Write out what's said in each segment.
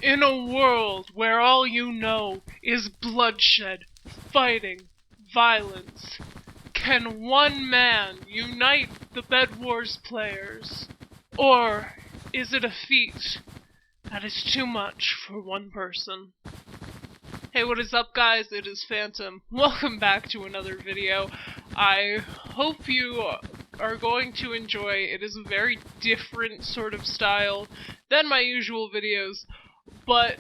In a world where all you know is bloodshed, fighting, violence, can one man unite the Bedwars players? Or is it a feat that is too much for one person? Hey, what is up, guys? It is Phantom. Welcome back to another video. I hope you are going to enjoy. It is a very different sort of style than my usual videos, but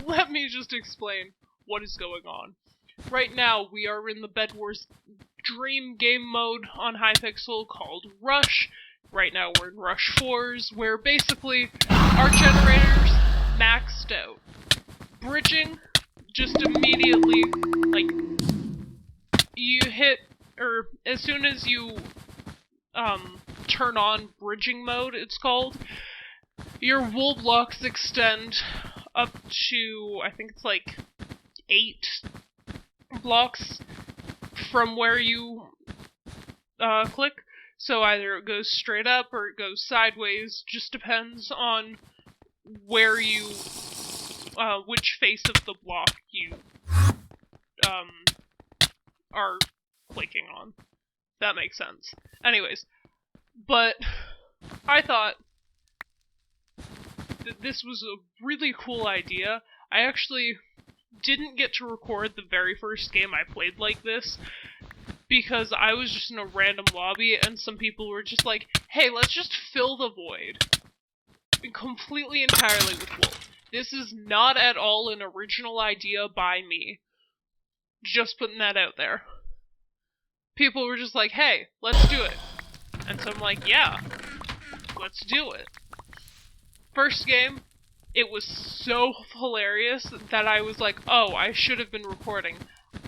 let me just explain what is going on. Right now, we are in the Bedwars dream game mode on Hypixel called Rush. Right now, we're in Rush 4s, where basically our generators maxed out. Bridging, just immediately, like, you hit, or as soon as you turn on bridging mode, it's called, your wool blocks extend up to, I think it's like 8 blocks from where you click. So either it goes straight up or it goes sideways, just depends on where you, which face of the block you are clicking on. That makes sense. Anyways, but I thought that this was a really cool idea. I actually didn't get to record the very first game I played like this, because I was just in a random lobby and some people were just like, hey, let's just fill the void completely entirely with wool. This is not at all an original idea by me. Just putting that out there. People were just like, hey, let's do it. And so I'm like, yeah, let's do it. First game, it was so hilarious that I was like, oh, I should have been recording.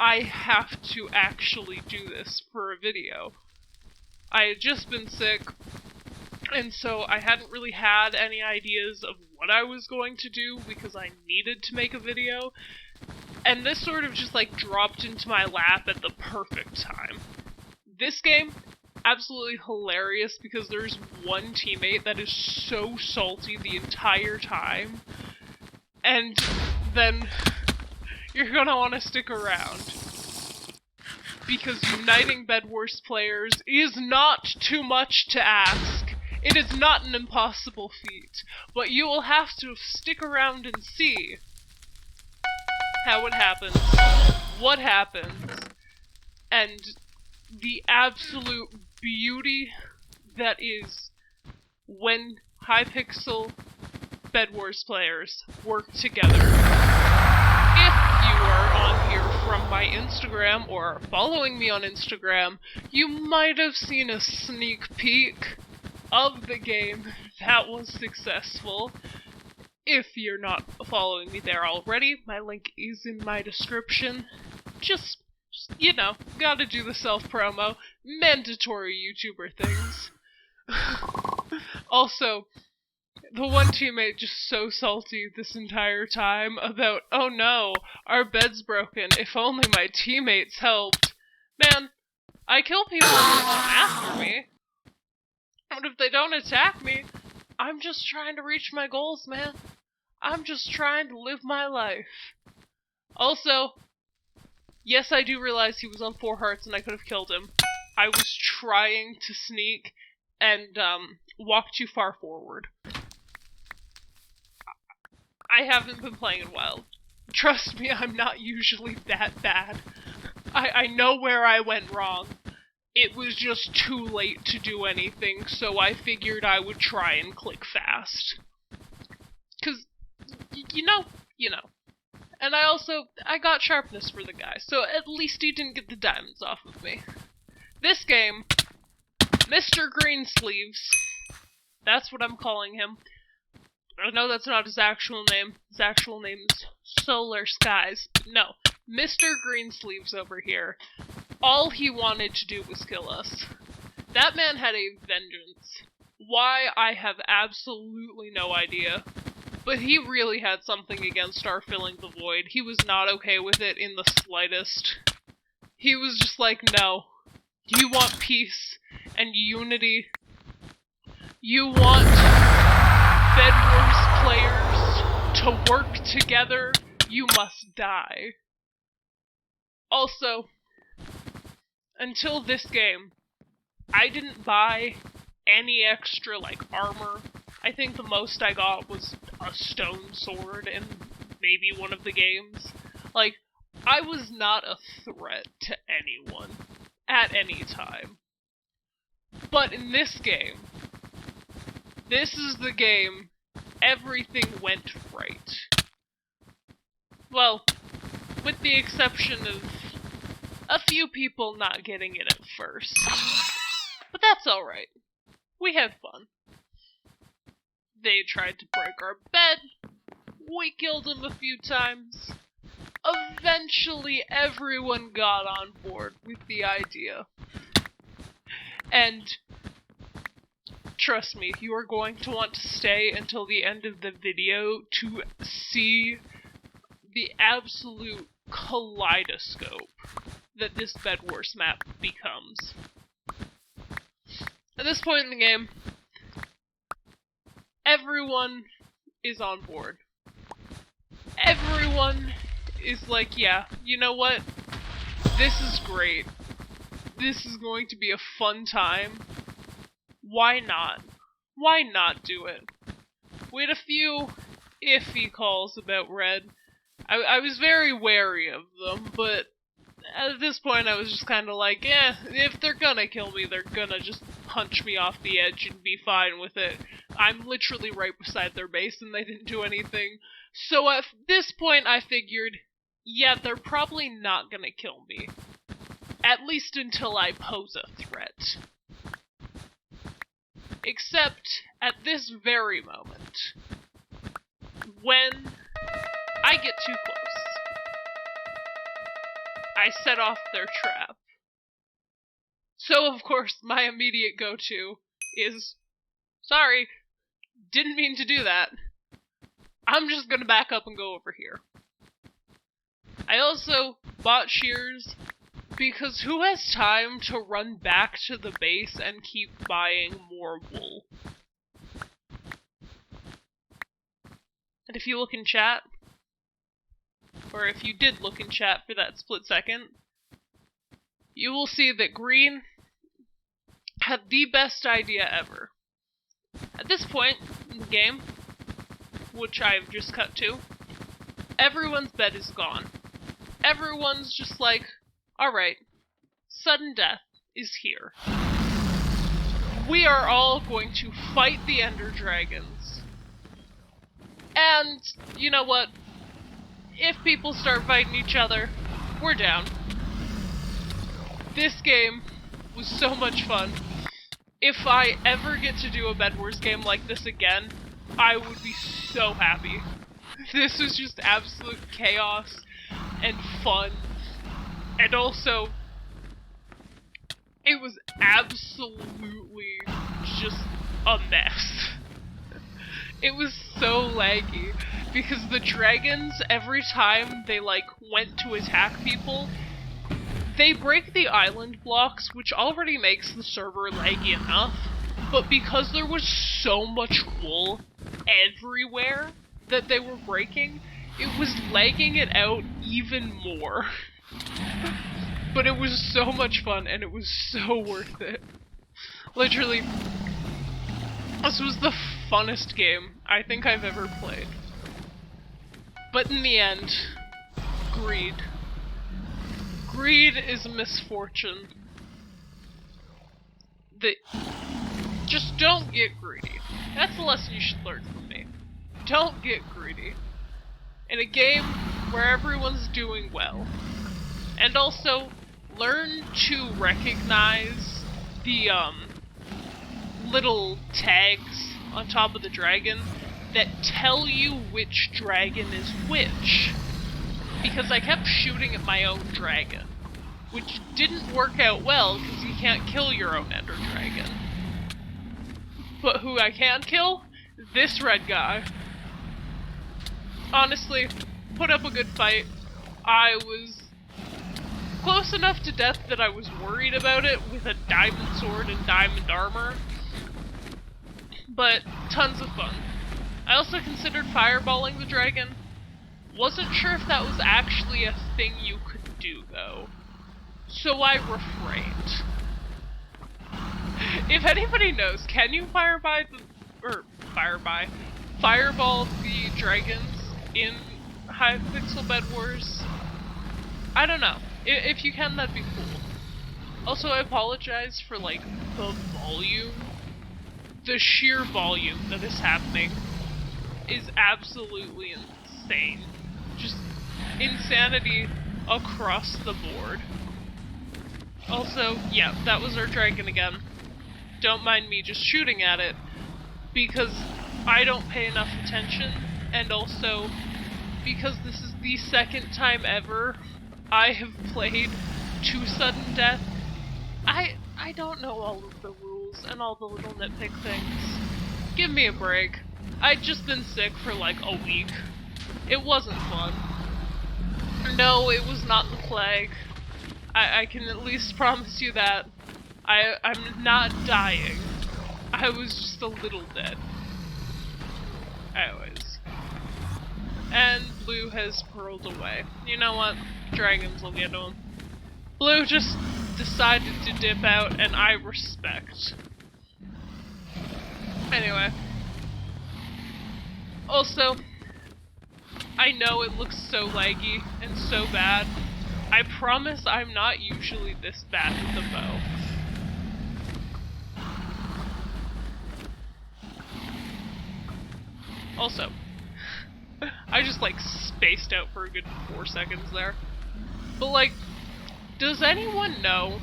I have to actually do this for a video. I had just been sick, and so I hadn't really had any ideas of what I was going to do because I needed to make a video. And this sort of just like dropped into my lap at the perfect time. This game, absolutely hilarious because there's one teammate that is so salty the entire time. And then you're gonna want to stick around, because uniting Bedwars players is not too much to ask. It is not an impossible feat, but you will have to stick around and see how it happens, what happens, and the absolute beauty that is when Hypixel Bedwars players work together. If you are on here from my Instagram or are following me on Instagram, you might have seen a sneak peek of the game that was successful. If you're not following me there already, my link is in my description. Just you know, gotta do the self-promo. Mandatory YouTuber things. Also, the one teammate just so salty this entire time about, oh no, our bed's broken, if only my teammates helped. Man, I kill people who come after me. But if they don't attack me, I'm just trying to reach my goals, man. I'm just trying to live my life. Also, yes, I do realize he was on 4 hearts and I could have killed him. I was trying to sneak and walk too far forward. I haven't been playing in a while. Trust me, I'm not usually that bad. I know where I went wrong. It was just too late to do anything, so I figured I would try and click fast. 'Cause, you know. And I got sharpness for the guy, so at least he didn't get the diamonds off of me. This game, Mr. Greensleeves, that's what I'm calling him. I know that's not his actual name. His actual name is Solar Skies. No, Mr. Greensleeves over here, all he wanted to do was kill us. That man had a vengeance. Why, I have absolutely no idea. But he really had something against our filling the void. He was not okay with it in the slightest. He was just like, no. You want peace and unity. You want Bedwars players to To work together, you must die. Also, until this game, I didn't buy any extra, like, armor. I think the most I got was a stone sword in maybe one of the games. Like, I was not a threat to anyone at any time. But in this game, this is the game everything went right. Well, with the exception of a few people not getting it at first. But that's alright. We had fun. They tried to break our bed. We killed them a few times. Eventually, everyone got on board with the idea. And trust me, you are going to want to stay until the end of the video to see the absolute kaleidoscope that this Bedwars map becomes. At this point in the game, everyone is on board. Everyone is like, yeah, you know what? This is great. This is going to be a fun time. Why not? Why not do it? We had a few iffy calls about Red. I was very wary of them, but at this point I was just kind of like, if they're gonna kill me, they're gonna just punch me off the edge and be fine with it. I'm literally right beside their base and they didn't do anything. So at this point I figured, yeah, they're probably not gonna kill me. At least until I pose a threat. Except at this very moment, when I get too close, I set off their trap. So of course my immediate go-to is, sorry, didn't mean to do that. I'm just gonna back up and go over here. I also bought shears because who has time to run back to the base and keep buying more wool? And if you look in chat, or if you did look in chat for that split second, you will see that Green had the best idea ever. At this point in the game, which I've just cut to, everyone's bed is gone. Everyone's just like, alright, sudden death is here. We are all going to fight the Ender Dragons. And, you know what? If people start fighting each other, we're down. This game was so much fun. If I ever get to do a Bedwars game like this again, I would be so happy. This was just absolute chaos and fun. And also, it was absolutely just a mess. It was so laggy, because the dragons, every time they, like, went to attack people, they break the island blocks, which already makes the server laggy enough, but because there was so much wool everywhere that they were breaking, it was lagging it out even more. But it was so much fun, and it was so worth it. Literally, this was the funnest game I think I've ever played. But in the end, greed. Greed is a misfortune. Just don't get greedy. That's the lesson you should learn from me. Don't get greedy. In a game where everyone's doing well. And also, learn to recognize the, little tags on top of the dragon that tell you which dragon is which. Because I kept shooting at my own dragon, which didn't work out well because you can't kill your own Ender Dragon. But who I can kill? This red guy. Honestly, put up a good fight. I was close enough to death that I was worried about it with a diamond sword and diamond armor. But tons of fun. I also considered fireballing the dragon. Wasn't sure if that was actually a thing you could do, though. So I refrained. If anybody knows, can you fireball the dragons in Hypixel Bedwars? I don't know. If you can, that'd be cool. Also, I apologize for, like, the volume. The sheer volume that is happening is absolutely insane. Just insanity across the board. Also, yeah, that was our dragon again. Don't mind me just shooting at it, because I don't pay enough attention, and also because this is the second time ever I have played to sudden death. I don't know all of the rules and all the little nitpick things. Give me a break. I'd just been sick for like a week. It wasn't fun. No, it was not the plague. I can at least promise you that. I'm not dying. I was just a little dead. Anyways. And Blue has pearled away. You know what? Dragons will get to him. Blue just decided to dip out, and I respect. Anyway. Also, I know it looks so laggy and so bad. I promise I'm not usually this bad with the bow. Also, I just like spaced out for a good 4 seconds there. But like, does anyone know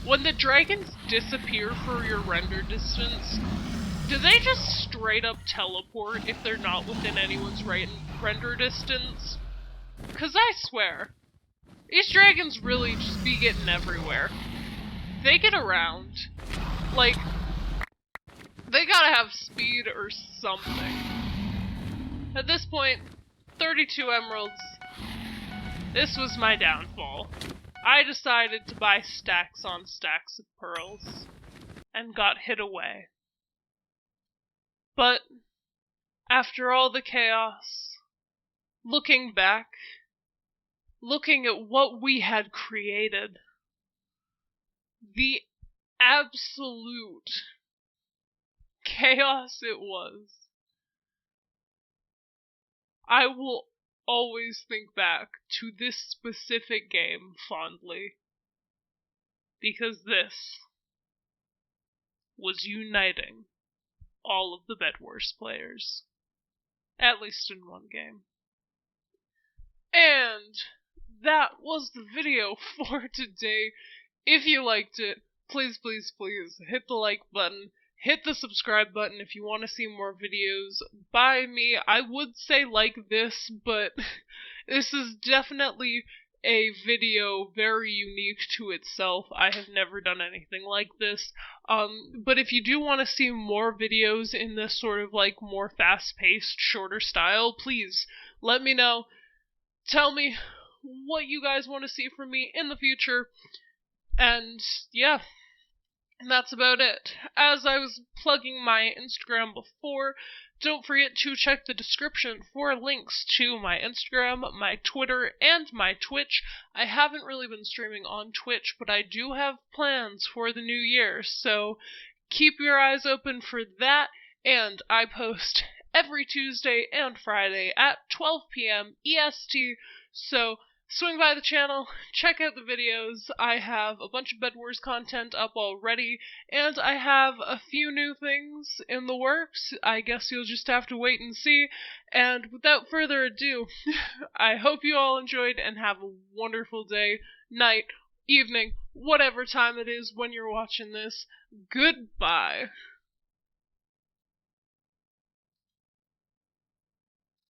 when the dragons disappear for your render distance, do they just straight up teleport if they're not within anyone's render distance? 'Cause I swear, these dragons really just be getting everywhere. They get around. Like, they gotta have speed or something. At this point, 32 emeralds. This was my downfall. I decided to buy stacks on stacks of pearls, and got hit away. But, after all the chaos, looking back, looking at what we had created, the absolute chaos it was, I will always think back to this specific game fondly, because this was uniting all of the Bedwars players, at least in one game. And that was the video for today. If you liked it, please, please, please hit the like button. Hit the subscribe button if you want to see more videos by me. I would say like this, but this is definitely a video very unique to itself. I have never done anything like this. But if you do want to see more videos in this sort of like more fast-paced, shorter style, please let me know. Tell me what you guys want to see from me in the future. And yeah. And that's about it. As I was plugging my Instagram before, don't forget to check the description for links to my Instagram, my Twitter, and my Twitch. I haven't really been streaming on Twitch, but I do have plans for the new year, so keep your eyes open for that. And I post every Tuesday and Friday at 12 p.m. EST, so swing by the channel, check out the videos. I have a bunch of Bedwars content up already, and I have a few new things in the works. I guess you'll just have to wait and see. And without further ado, I hope you all enjoyed and have a wonderful day, night, evening, whatever time it is when you're watching this. Goodbye.